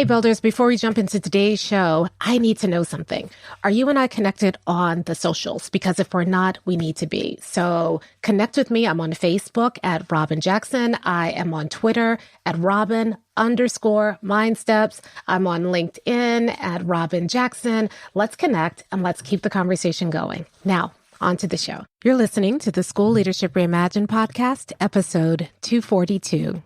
Hey, builders, before we jump into today's show, I need to know something. Are you and I connected on the socials? Because if we're not, we need to be. So connect with me. I'm on Facebook at Robyn Jackson. I am on Twitter at Robyn_MindSteps. I'm on LinkedIn at Robyn Jackson. Let's connect and let's keep the conversation going. Now, on to the show. You're listening to the School Leadership Reimagined podcast, episode 242.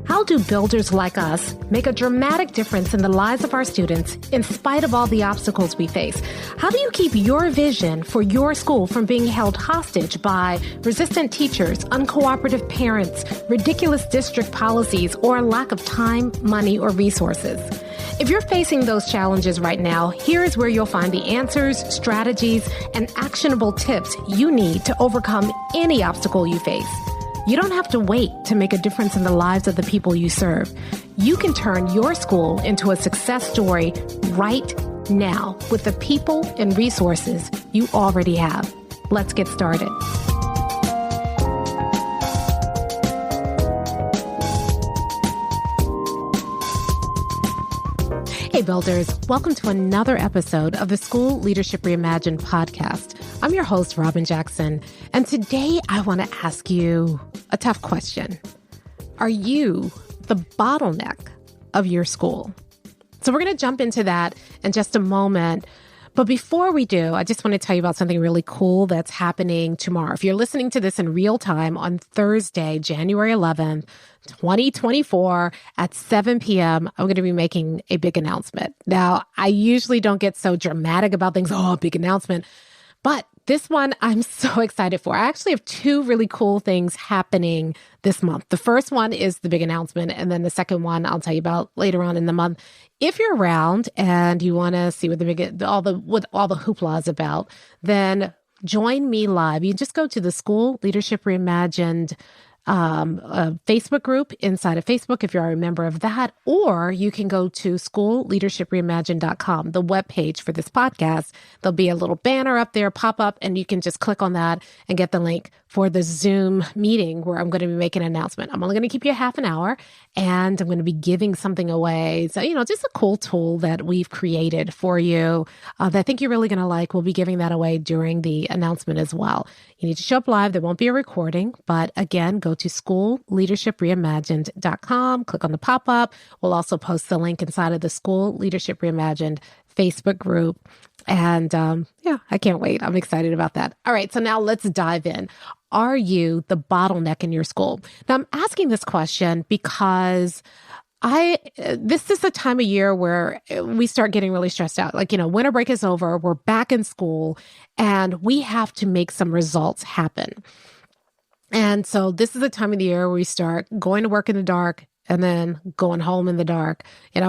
How do builders like us make a dramatic difference in the lives of our students in spite of all the obstacles we face? How do you keep your vision for your school from being held hostage by resistant teachers, uncooperative parents, ridiculous district policies, or a lack of time, money, or resources? If you're facing those challenges right now, here's where you'll find the answers, strategies, and actionable tips you need to overcome any obstacle you face. You don't have to wait to make a difference in the lives of the people you serve. You can turn your school into a success story right now with the people and resources you already have. Let's get started. Hey builders, welcome to another episode of the School Leadership Reimagined podcast. I'm your host, Robyn Jackson, and today I want to ask you a tough question. Are you the bottleneck of your school? So we're going to jump into that in just a moment. But before we do, I just want to tell you about something really cool that's happening tomorrow. If you're listening to this in real time on Thursday, January 11th, 2024 at 7 p.m., I'm going to be making a big announcement. Now, I usually don't get so dramatic about things. Oh, big announcement. But this one I'm so excited for. I actually have two really cool things happening this month. The first one is the big announcement, and then the second one I'll tell you about later on in the month. If you're around and you want to see what all the hoopla is about, then join me live. You just go to the School Leadership Reimagined Facebook group inside of Facebook if you're a member of that, or you can go to schoolleadershipreimagined.com, the webpage for this podcast. There'll be a little banner up there, pop up, and you can just click on that and get the link for the Zoom meeting where I'm going to be making an announcement. I'm only going to keep you a half an hour, and I'm going to be giving something away. So, just a cool tool that we've created for you that I think you're really going to like. We'll be giving that away during the announcement as well. You need to show up live. There won't be a recording, but again, go to schoolleadershipreimagined.com, click on the pop-up. We'll also post the link inside of the School Leadership Reimagined Facebook group. And I can't wait. I'm excited about that. All right, so now let's dive in. Are you the bottleneck in your school? Now, I'm asking this question because this is the time of year where we start getting really stressed out. Like, winter break is over, we're back in school, and we have to make some results happen. And so this is the time of the year where we start going to work in the dark and then going home in the dark. And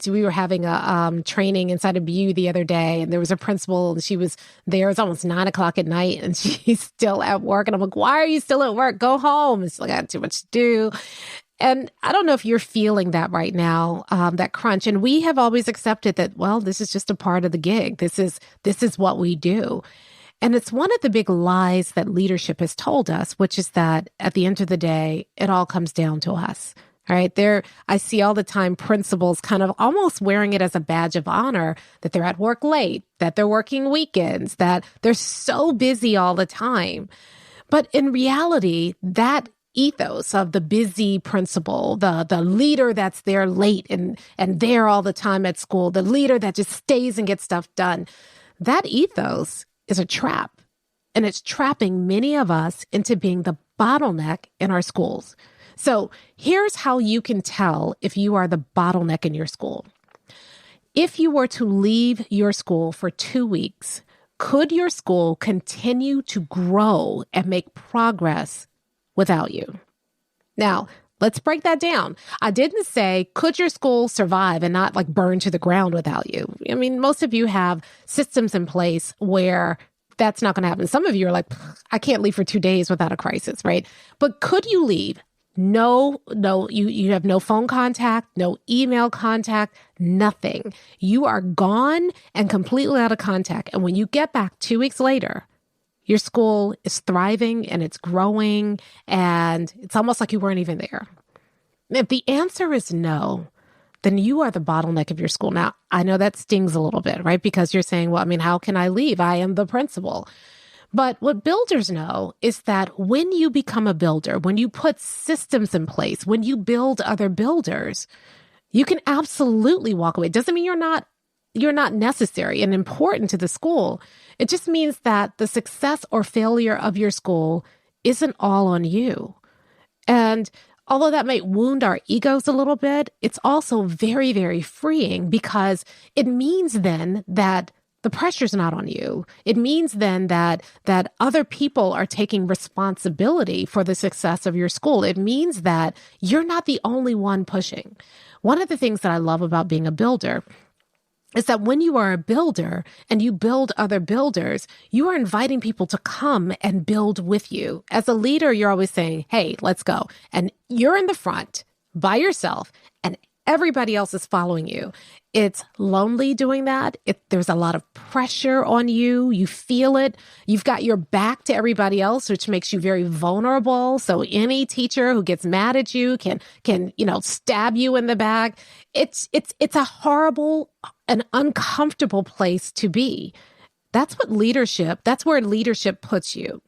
we were having a training inside of BU the other day, and there was a principal, and she was there. It's almost 9:00 at night, and she's still at work. And I'm like, why are you still at work? Go home. It's like, I got too much to do. And I don't know if you're feeling that right now, that crunch. And we have always accepted that, well, this is just a part of the gig. This is what we do. And it's one of the big lies that leadership has told us, which is that at the end of the day, it all comes down to us. All right. I see all the time principals kind of almost wearing it as a badge of honor that they're at work late, that they're working weekends, that they're so busy all the time. But in reality, that ethos of the busy principal, the leader that's there late and there all the time at school, the leader that just stays and gets stuff done, that ethos is a trap. And it's trapping many of us into being the bottleneck in our schools. So here's how you can tell if you are the bottleneck in your school. If you were to leave your school for 2 weeks, could your school continue to grow and make progress without you? Now, let's break that down. I didn't say, could your school survive and not burn to the ground without you? I mean, most of you have systems in place where that's not going to happen. Some of you are like, I can't leave for 2 days without a crisis, right? But could you leave? No, you have no phone contact, no email contact, nothing. You are gone and completely out of contact. And when you get back 2 weeks later, Your school is thriving and it's growing, and it's almost like you weren't even there. If the answer is no, then you are the bottleneck of your school. Now, I know that stings a little bit, right? Because you're saying, well, I mean, how can I leave? I am the principal. But what builders know is that when you become a builder, when you put systems in place, when you build other builders, you can absolutely walk away. It doesn't mean you're not necessary and important to the school. It just means that the success or failure of your school isn't all on you. And although that might wound our egos a little bit, it's also very, very freeing, because it means then that the pressure's not on you. It means then that other people are taking responsibility for the success of your school. It means that you're not the only one pushing. One of the things that I love about being a builder is that when you are a builder and you build other builders, you are inviting people to come and build with you. As a leader, you're always saying, hey, let's go. And you're in the front by yourself, and everybody else is following you. It's lonely doing that. There's a lot of pressure on you. You feel it. You've got your back to everybody else, which makes you very vulnerable. So any teacher who gets mad at you can stab you in the back. It's a horrible and uncomfortable place to be. That's where leadership puts you.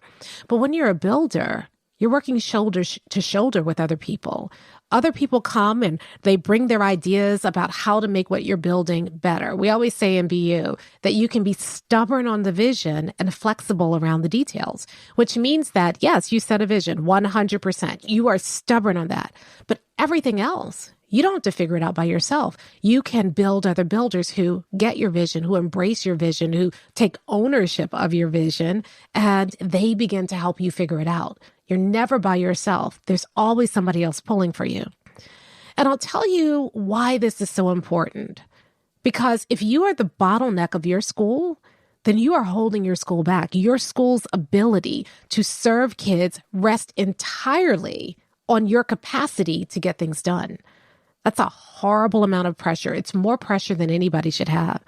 But when you're a builder, you're working shoulder to shoulder with other people. Other people come and they bring their ideas about how to make what you're building better. We always say in BU that you can be stubborn on the vision and flexible around the details, which means that, yes, you set a vision 100%. You are stubborn on that. But everything else, you don't have to figure it out by yourself. You can build other builders who get your vision, who embrace your vision, who take ownership of your vision, and they begin to help you figure it out. You're never by yourself. There's always somebody else pulling for you. And I'll tell you why this is so important. Because if you are the bottleneck of your school, then you are holding your school back. Your school's ability to serve kids rests entirely on your capacity to get things done. That's a horrible amount of pressure. It's more pressure than anybody should have.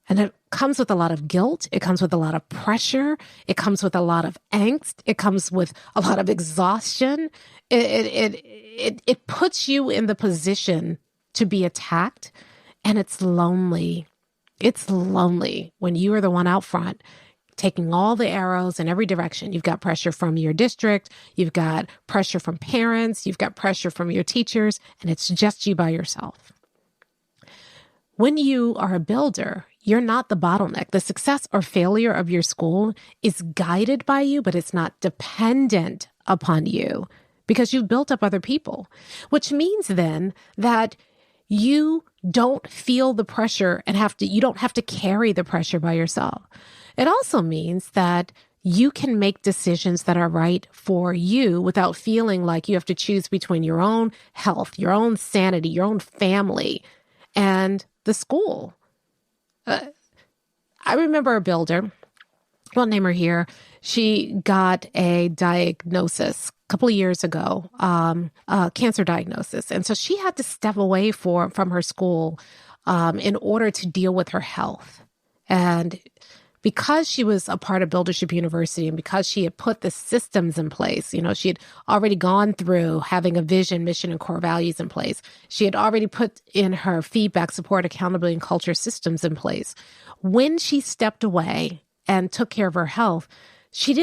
And it comes with a lot of guilt. It comes with a lot of pressure. It comes with a lot of angst. It comes with a lot of exhaustion. It puts you in the position to be attacked, and it's lonely. It's lonely when you are the one out front taking all the arrows in every direction. You've got pressure from your district. You've got pressure from parents. You've got pressure from your teachers, and it's just you by yourself. When you are a builder, you're not the bottleneck. The success or failure of your school is guided by you, but it's not dependent upon you because you've built up other people, which means then that you don't feel the pressure and you don't have to carry the pressure by yourself. It also means that you can make decisions that are right for you without feeling like you have to choose between your own health, your own sanity, your own family, and the school. I remember a builder, I won't name her here. She got a diagnosis a couple of years ago, a cancer diagnosis. And so she had to step away from her school in order to deal with her health. And because she was a part of Buildership University and because she had put the systems in place, she had already gone through having a vision, mission, and core values in place. She had already put in her feedback, support, accountability, and culture systems in place. When she stepped away and took care of her health, she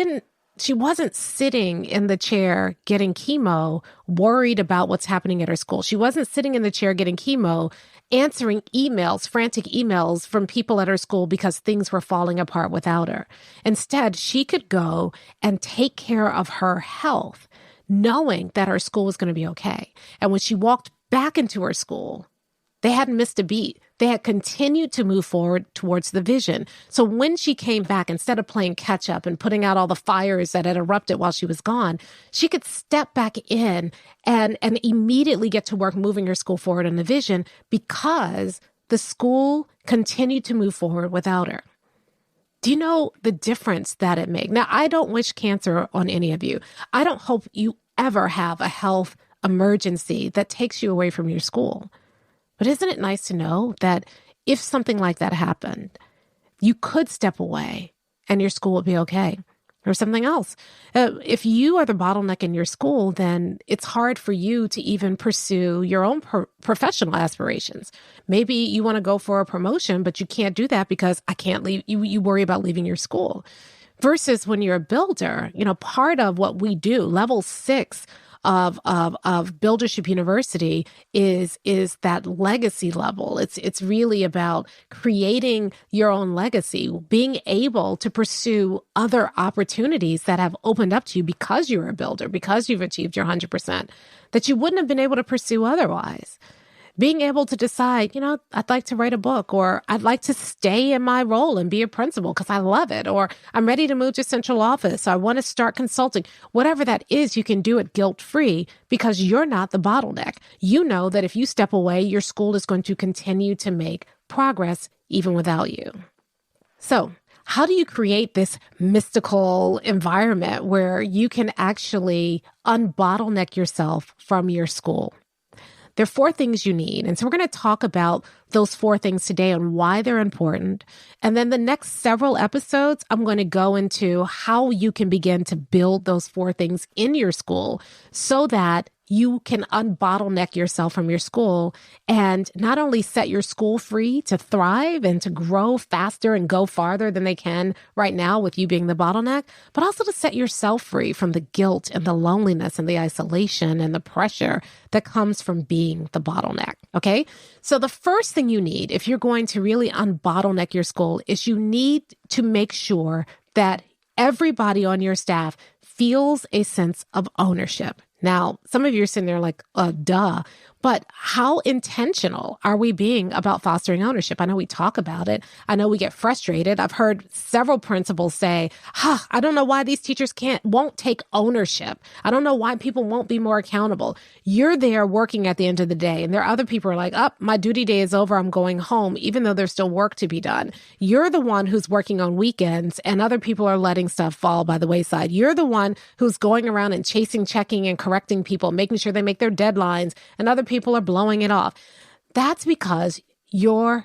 wasn't sitting in the chair getting chemo, worried about what's happening at her school. She wasn't sitting in the chair getting chemo, answering emails, frantic emails from people at her school because things were falling apart without her. Instead, she could go and take care of her health, knowing that her school was going to be okay. And when she walked back into her school, they hadn't missed a beat. They had continued to move forward towards the vision. So when she came back, instead of playing catch up and putting out all the fires that had erupted while she was gone, she could step back in and immediately get to work moving her school forward in the vision because the school continued to move forward without her. Do you know the difference that it made? Now, I don't wish cancer on any of you. I don't hope you ever have a health emergency that takes you away from your school. But isn't it nice to know that if something like that happened, you could step away and your school would be okay? or something else. If you are the bottleneck in your school, then it's hard for you to even pursue your own professional aspirations. Maybe you want to go for a promotion, but you can't do that because I can't leave. You worry about leaving your school. Versus when you're a builder, part of what we do, level 6 of Buildership University is that legacy level. It's really about creating your own legacy, being able to pursue other opportunities that have opened up to you because you're a builder, because you've achieved your 100%, that you wouldn't have been able to pursue otherwise. Being able to decide, I'd like to write a book, or I'd like to stay in my role and be a principal because I love it, or I'm ready to move to central office. So I want to start consulting. Whatever that is, you can do it guilt-free because you're not the bottleneck. You know that if you step away, your school is going to continue to make progress even without you. So how do you create this mystical environment where you can actually unbottleneck yourself from your school? There are 4 things you need. And so we're going to talk about those 4 things today and why they're important. And then the next several episodes, I'm going to go into how you can begin to build those 4 things in your school so that you can unbottleneck yourself from your school and not only set your school free to thrive and to grow faster and go farther than they can right now with you being the bottleneck, but also to set yourself free from the guilt and the loneliness and the isolation and the pressure that comes from being the bottleneck. Okay. So the first thing you need, if you're going to really unbottleneck your school, is you need to make sure that everybody on your staff feels a sense of ownership. Now, some of you are sitting there like, duh, but how intentional are we being about fostering ownership? I know we talk about it. I know we get frustrated. I've heard several principals say, I don't know why these teachers won't take ownership. I don't know why people won't be more accountable. You're there working at the end of the day, and there are other people who are like, my duty day is over. I'm going home, even though there's still work to be done. You're the one who's working on weekends, and other people are letting stuff fall by the wayside. You're the one who's going around and checking and correcting people, making sure they make their deadlines, and other people are blowing it off. That's because your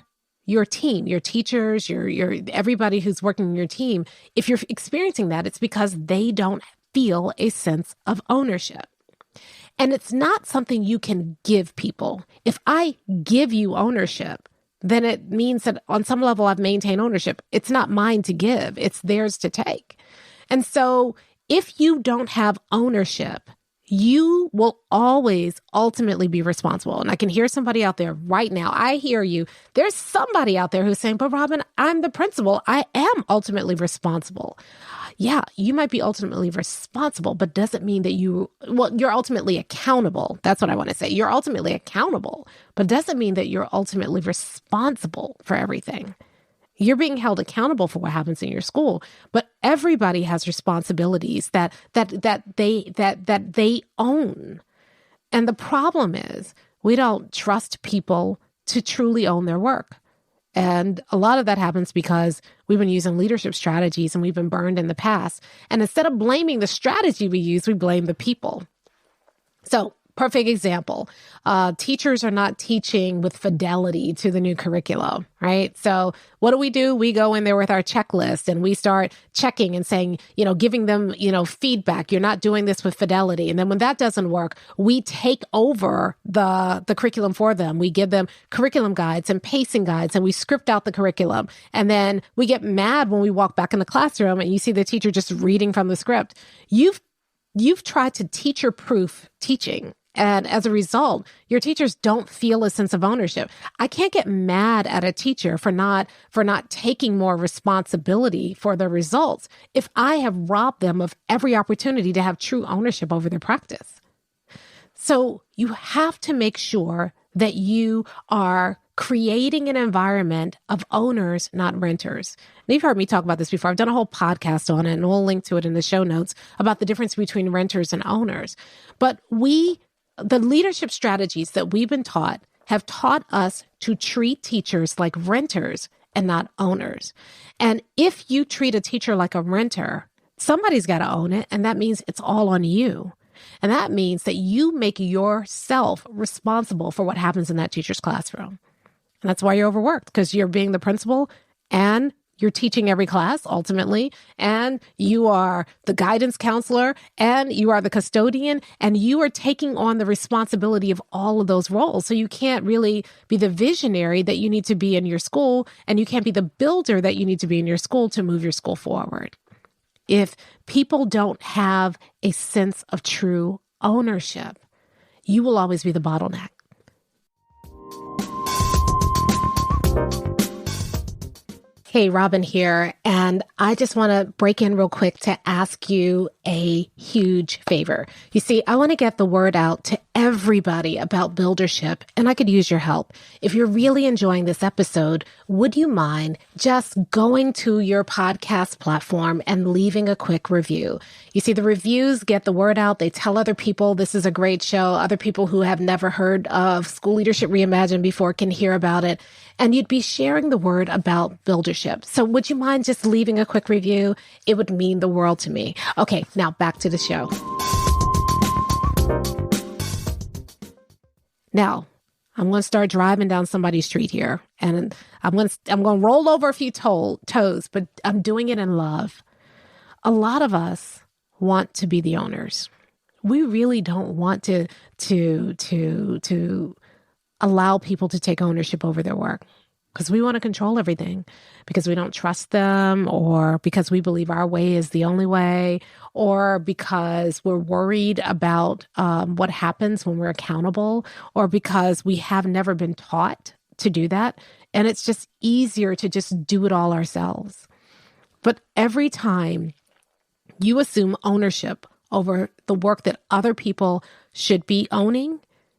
team, your teachers, your everybody who's working in your team, if you're experiencing that, it's because they don't feel a sense of ownership. And it's not something you can give people. If I give you ownership, then it means that on some level I've maintained ownership. It's not mine to give, it's theirs to take. And so if you don't have ownership, you will always ultimately be responsible. And I can hear somebody out there right now. I hear you. There's somebody out there who's saying, but Robyn, I'm the principal. I am ultimately responsible. Yeah, you might be ultimately responsible, but doesn't mean that you're ultimately accountable. That's what I want to say. You're ultimately accountable, but doesn't mean that you're ultimately responsible for everything. You're being held accountable for what happens in your school, but everybody has responsibilities that they own. And the problem is we don't trust people to truly own their work. And a lot of that happens because we've been using leadership strategies and we've been burned in the past. And instead of blaming the strategy we use, we blame the people. So, perfect example. Teachers are not teaching with fidelity to the new curriculum, right? So what do? We go in there with our checklist and we start checking and saying, giving them, feedback. You're not doing this with fidelity. And then when that doesn't work, we take over the curriculum for them. We give them curriculum guides and pacing guides, and we script out the curriculum. And then we get mad when we walk back in the classroom and you see the teacher just reading from the script. You've tried to teacher-proof teaching. And as a result, your teachers don't feel a sense of ownership. I can't get mad at a teacher for not taking more responsibility for their results if I have robbed them of every opportunity to have true ownership over their practice. So you have to make sure that you are creating an environment of owners, not renters. And you've heard me talk about this before. I've done a whole podcast on it, and we'll link to it in the show notes about the difference between renters and owners. But the leadership strategies that we've been taught have taught us to treat teachers like renters and not owners. And if you treat a teacher like a renter, somebody's got to own it, and that means it's all on you. And that means that you make yourself responsible for what happens in that teacher's classroom. And that's why you're overworked, because you're being the principal and You're teaching every class ultimately, and you are the guidance counselor, and you are the custodian, and you are taking on the responsibility of all of those roles. So you can't really be the visionary that you need to be in your school, and you can't be the builder that you need to be in your school to move your school forward. If people don't have a sense of true ownership, you will always be the bottleneck. Hey, Robyn here, and I just want to break in real quick to ask you a huge favor. You see, I want to get the word out to everybody about buildership, and I could use your help. If you're really enjoying this episode, would you mind just going to your podcast platform and leaving a quick review? You see, the reviews get the word out. They tell other people this is a great show. Other people who have never heard of School Leadership Reimagined before can hear about it. And you'd be sharing the word about buildership. So would you mind just leaving a quick review? It would mean the world to me. Okay, now back to the show. Now, I'm going to start driving down somebody's street here, and I'm going to roll over a few toes, but I'm doing it in love. A lot of us want to be the owners. We really don't want to allow people to take ownership over their work because we want to control everything, because we don't trust them, or because we believe our way is the only way, or because we're worried about what happens when we're accountable, or because we have never been taught to do that. And it's just easier to just do it all ourselves. But every time you assume ownership over the work that other people should be owning,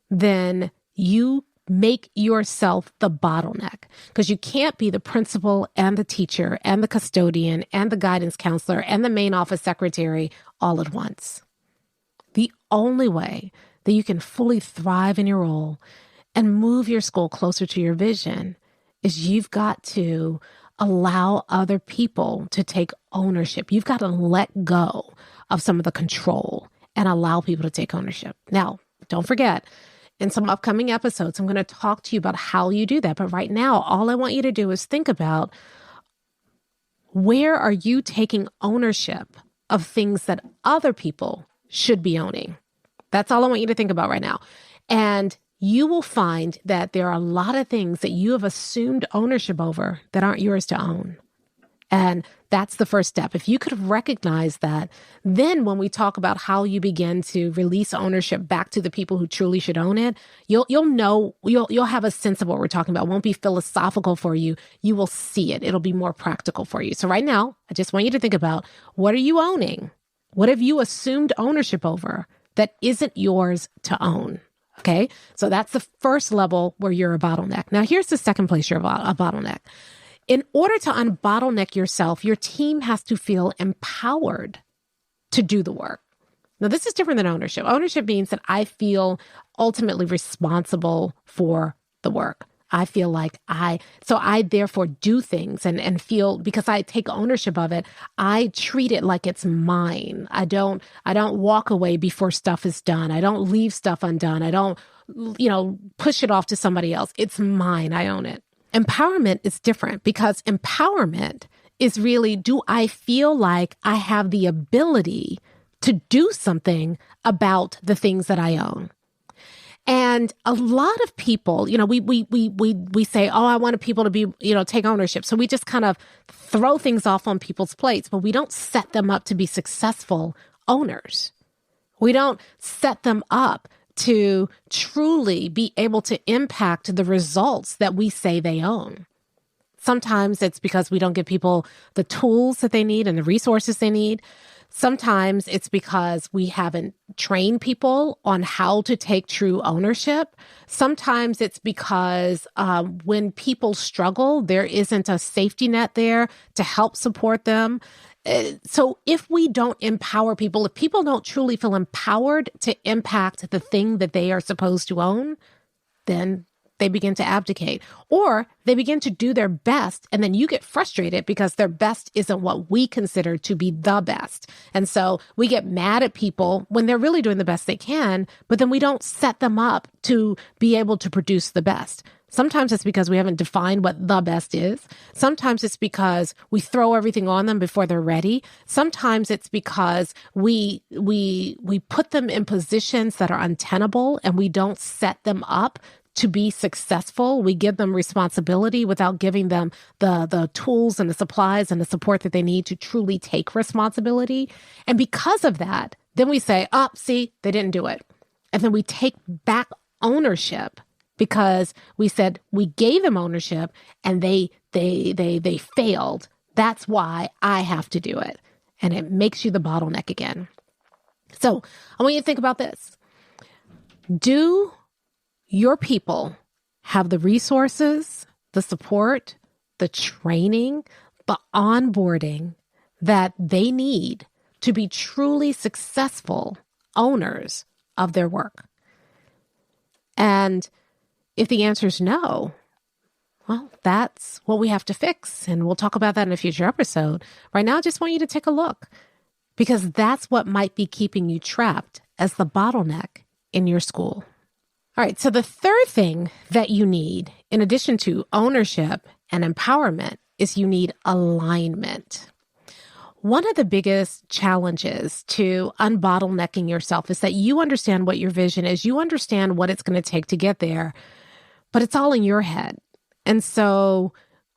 then you make yourself the bottleneck, because you can't be the principal and the teacher and the custodian and the guidance counselor and the main office secretary all at once. The only way that you can fully thrive in your role and move your school closer to your vision is you've got to allow other people to take ownership. You've got to let go of some of the control and allow people to take ownership. Now, don't forget, in some upcoming episodes, I'm going to talk to you about how you do that. But right now, all I want you to do is think about, where are you taking ownership of things that other people should be owning? That's all I want you to think about right now. And you will find that there are a lot of things that you have assumed ownership over that aren't yours to own. And that's the first step. If you could recognize that, then when we talk about how you begin to release ownership back to the people who truly should own it, you'll have a sense of what we're talking about. It won't be philosophical for you. You will see it. It'll be more practical for you. So right now, I just want you to think about, what are you owning? What have you assumed ownership over that isn't yours to own? Okay, so that's the first level where you're a bottleneck. Now, here's the second place you're a bottleneck. In order to unbottleneck yourself, your team has to feel empowered to do the work. Now, this is different than ownership. Ownership means that I feel ultimately responsible for the work. I feel like I therefore do things and feel, because I take ownership of it, I treat it like it's mine. I don't walk away before stuff is done. I don't leave stuff undone. I don't, push it off to somebody else. It's mine. I own it. Empowerment is different, because empowerment is really, do I feel like I have the ability to do something about the things that I own? And a lot of people, we say, oh, I want people to be, take ownership. So we just kind of throw things off on people's plates, but we don't set them up to be successful owners. We don't set them up to truly be able to impact the results that we say they own. Sometimes it's because we don't give people the tools that they need and the resources they need. Sometimes it's because we haven't trained people on how to take true ownership. Sometimes it's because when people struggle, there isn't a safety net there to help support them. So if we don't empower people, if people don't truly feel empowered to impact the thing that they are supposed to own, then they begin to abdicate, or they begin to do their best. And then you get frustrated because their best isn't what we consider to be the best. And so we get mad at people when they're really doing the best they can, but then we don't set them up to be able to produce the best. Sometimes it's because we haven't defined what the best is. Sometimes it's because we throw everything on them before they're ready. Sometimes it's because we put them in positions that are untenable and we don't set them up to be successful. We give them responsibility without giving them the tools and the supplies and the support that they need to truly take responsibility. And because of that, then we say, oh, see, they didn't do it. And then we take back ownership because we said we gave them ownership and they failed. That's why I have to do it. And it makes you the bottleneck again. So I want you to think about this. Do your people have the resources, the support, the training, the onboarding that they need to be truly successful owners of their work? And if the answer is no, well, that's what we have to fix. And we'll talk about that in a future episode. Right now, I just want you to take a look because that's what might be keeping you trapped as the bottleneck in your school. All right. So the third thing that you need, in addition to ownership and empowerment, is you need alignment. One of the biggest challenges to unbottlenecking yourself is that you understand what your vision is. You understand what it's going to take to get there, but it's all in your head. And so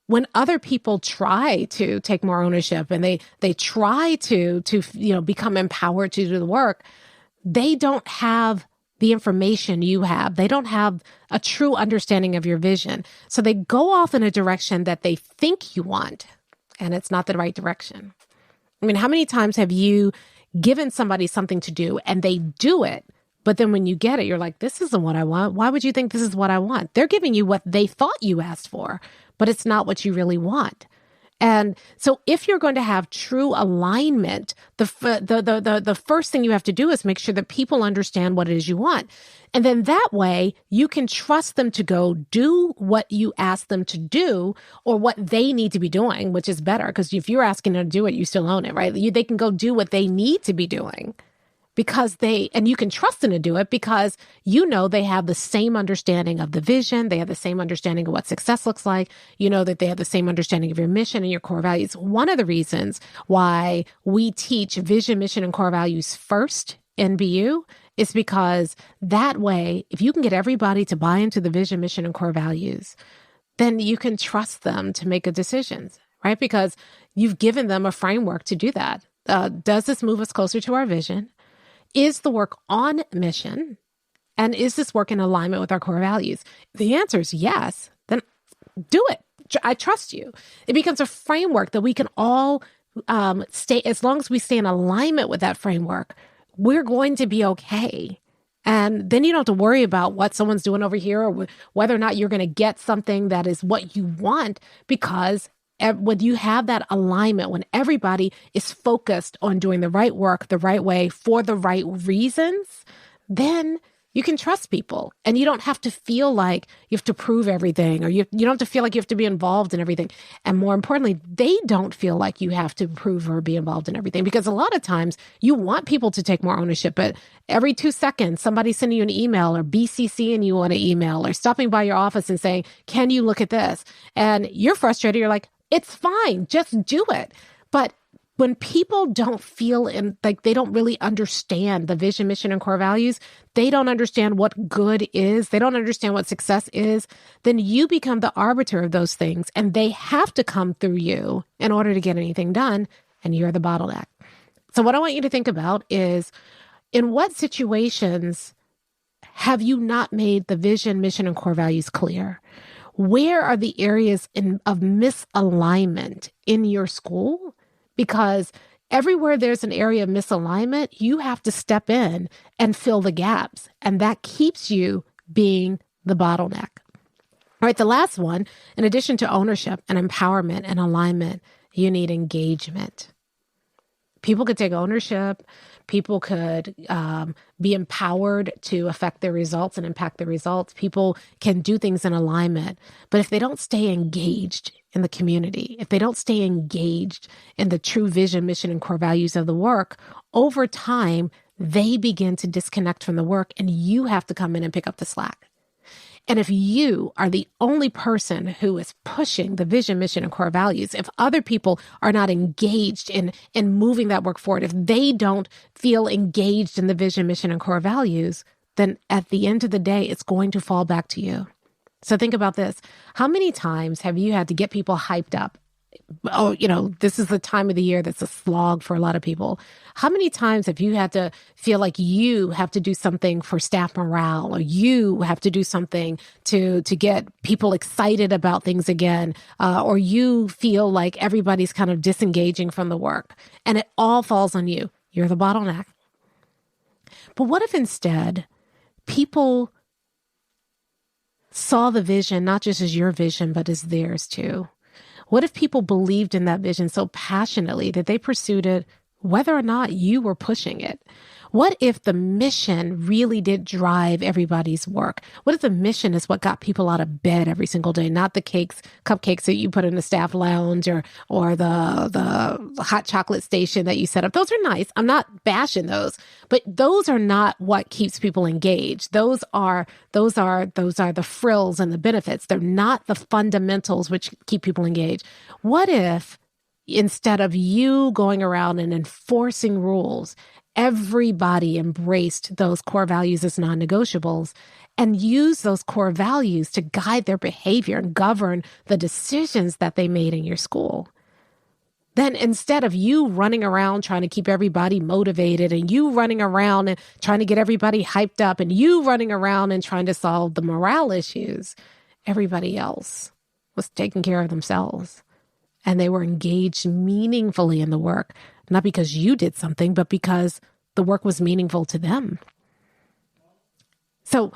when other people try to take more ownership and they try to become empowered to do the work, they don't have the information you have. They don't have a true understanding of your vision. So they go off in a direction that they think you want, and it's not the right direction. I mean, how many times have you given somebody something to do and they do it, but then when you get it, you're like, this isn't what I want. Why would you think this is what I want? They're giving you what they thought you asked for, but it's not what you really want. And so if you're going to have true alignment, the first thing you have to do is make sure that people understand what it is you want. And then that way you can trust them to go do what you ask them to do or what they need to be doing, which is better because if you're asking them to do it, you still own it, right? They can go do what they need to be doing. And you can trust them to do it because you know they have the same understanding of the vision. They have the same understanding of what success looks like. You know that they have the same understanding of your mission and your core values. One of the reasons why we teach vision, mission, and core values first in BU is because that way, if you can get everybody to buy into the vision, mission, and core values, then you can trust them to make decisions, right? Because you've given them a framework to do that. Does this move us closer to our vision? Is the work on mission? And is this work in alignment with our core values? If the answer is yes, then do it. I trust you. It becomes a framework that we can all stay, as long as we stay in alignment with that framework, we're going to be okay. And then you don't have to worry about what someone's doing over here or whether or not you're going to get something that is what you want, because when you have that alignment, when everybody is focused on doing the right work the right way for the right reasons, then you can trust people and you don't have to feel like you have to prove everything or you don't have to feel like you have to be involved in everything. And more importantly, they don't feel like you have to prove or be involved in everything, because a lot of times you want people to take more ownership, but every 2 seconds, somebody's sending you an email or BCCing you on an email or stopping by your office and saying, can you look at this? And you're frustrated. You're like, it's fine. Just do it. But when people don't feel like they don't really understand the vision, mission, and core values, they don't understand what good is, they don't understand what success is, then you become the arbiter of those things and they have to come through you in order to get anything done, and you're the bottleneck. So what I want you to think about is, in what situations have you not made the vision, mission, and core values clear? Where are the areas of misalignment in your school? Because everywhere there's an area of misalignment, you have to step in and fill the gaps. And that keeps you being the bottleneck. All right, the last one, in addition to ownership and empowerment and alignment, you need engagement. People could take ownership. People could be empowered to affect their results and impact their results. People can do things in alignment. But if they don't stay engaged in the community, if they don't stay engaged in the true vision, mission, and core values of the work, over time, they begin to disconnect from the work and you have to come in and pick up the slack. And if you are the only person who is pushing the vision, mission, and core values, if other people are not engaged in moving that work forward, if they don't feel engaged in the vision, mission, and core values, then at the end of the day, it's going to fall back to you. So think about this. How many times have you had to get people hyped up? Oh, this is the time of the year that's a slog for a lot of people. How many times have you had to feel like you have to do something for staff morale, or you have to do something to get people excited about things again, or you feel like everybody's kind of disengaging from the work, and it all falls on you? You're the bottleneck. But what if instead people saw the vision not just as your vision, but as theirs too? What if people believed in that vision so passionately that they pursued it whether or not you were pushing it? What if the mission really did drive everybody's work? What if the mission is what got people out of bed every single day, not the cupcakes that you put in the staff lounge or the hot chocolate station that you set up? Those are nice. I'm not bashing those, but those are not what keeps people engaged. Those are the frills and the benefits. They're not the fundamentals which keep people engaged. What if instead of you going around and enforcing rules, everybody embraced those core values as non-negotiables and used those core values to guide their behavior and govern the decisions that they made in your school? Then instead of you running around trying to keep everybody motivated, and you running around and trying to get everybody hyped up, and you running around and trying to solve the morale issues, everybody else was taking care of themselves. And they were engaged meaningfully in the work, not because you did something, but because the work was meaningful to them. So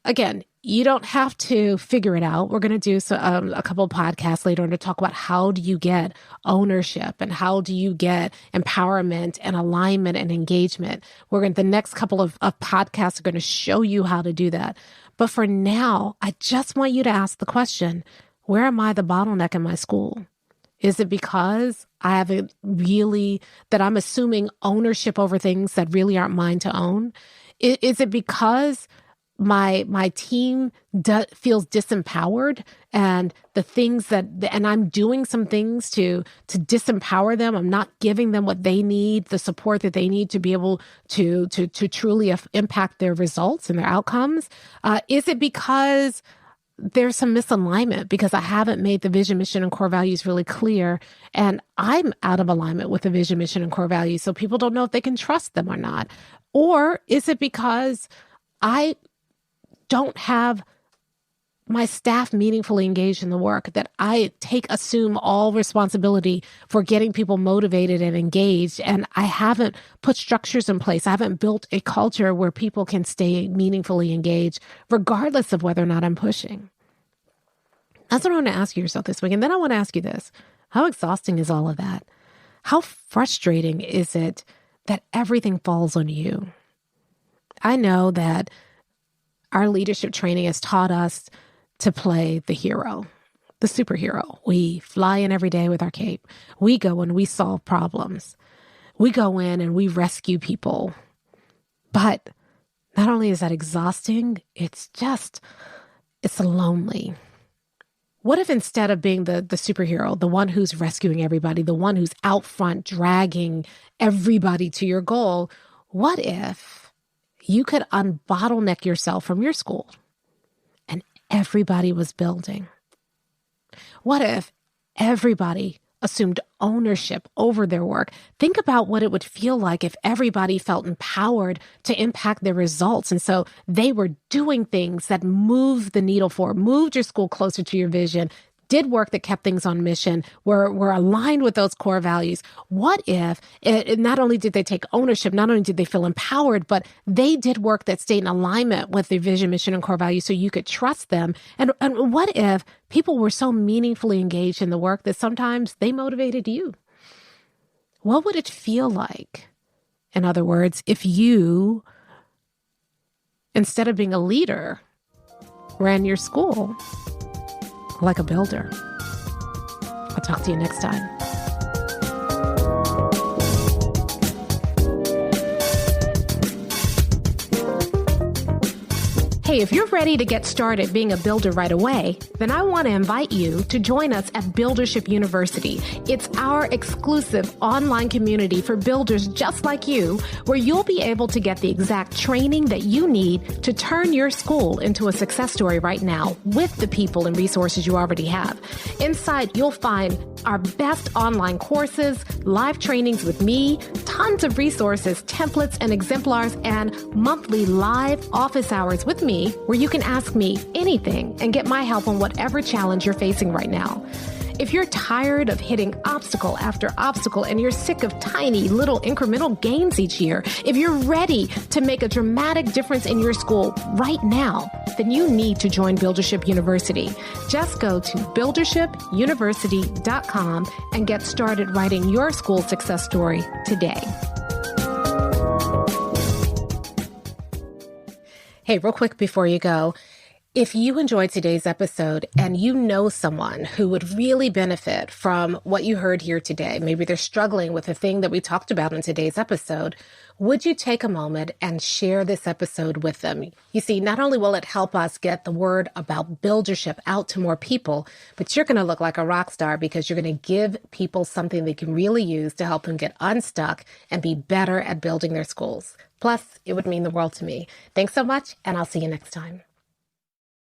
again, you don't have to figure it out. We're going to do a couple of podcasts later on to talk about how do you get ownership and how do you get empowerment and alignment and engagement. The next couple of podcasts are going to show you how to do that. But for now, I just want you to ask the question, where am I the bottleneck in my school? Is it because I haven't really, that I'm assuming ownership over things that really aren't mine to own? Is it because my team feels disempowered, and and I'm doing some things to disempower them? I'm not giving them what they need, the support that they need to be able to truly impact their results and their outcomes? Is it because there's some misalignment because I haven't made the vision, mission, and core values really clear, and I'm out of alignment with the vision, mission, and core values, so people don't know if they can trust them or not? Or is it because I don't have my staff meaningfully engaged in the work, that I assume all responsibility for getting people motivated and engaged, and I haven't put structures in place? I haven't built a culture where people can stay meaningfully engaged, regardless of whether or not I'm pushing. That's what I want to ask yourself this week. And then I want to ask you this. How exhausting is all of that? How frustrating is it that everything falls on you? I know that our leadership training has taught us to play the hero, the superhero. We fly in every day with our cape. We go and we solve problems. We go in and we rescue people. But not only is that exhausting, it's lonely. What if instead of being the superhero, the one who's rescuing everybody, the one who's out front dragging everybody to your goal, what if you could unbottleneck yourself from your school and everybody was building? What if everybody assumed ownership over their work? Think about what it would feel like if everybody felt empowered to impact their results. And so they were doing things that moved the needle forward, moved your school closer to your vision, did work that kept things on mission, were aligned with those core values. What if not only did they take ownership, not only did they feel empowered, but they did work that stayed in alignment with their vision, mission, and core values so you could trust them? And what if people were so meaningfully engaged in the work that sometimes they motivated you? What would it feel like, in other words, if you, instead of being a leader, ran your school like a builder? I'll talk to you next time. Hey, if you're ready to get started being a builder right away, then I want to invite you to join us at Buildership University. It's our exclusive online community for builders just like you, where you'll be able to get the exact training that you need to turn your school into a success story right now with the people and resources you already have. Inside, you'll find our best online courses, live trainings with me, tons of resources, templates, and exemplars, and monthly live office hours with me, where you can ask me anything and get my help on whatever challenge you're facing right now. If you're tired of hitting obstacle after obstacle and you're sick of tiny little incremental gains each year, if you're ready to make a dramatic difference in your school right now, then you need to join Buildership University. Just go to buildershipuniversity.com and get started writing your school success story today. Hey, real quick before you go, if you enjoyed today's episode and you know someone who would really benefit from what you heard here today, maybe they're struggling with the thing that we talked about in today's episode, would you take a moment and share this episode with them? You see, not only will it help us get the word about buildership out to more people, but you're going to look like a rock star because you're going to give people something they can really use to help them get unstuck and be better at building their schools. Plus, it would mean the world to me. Thanks so much, and I'll see you next time.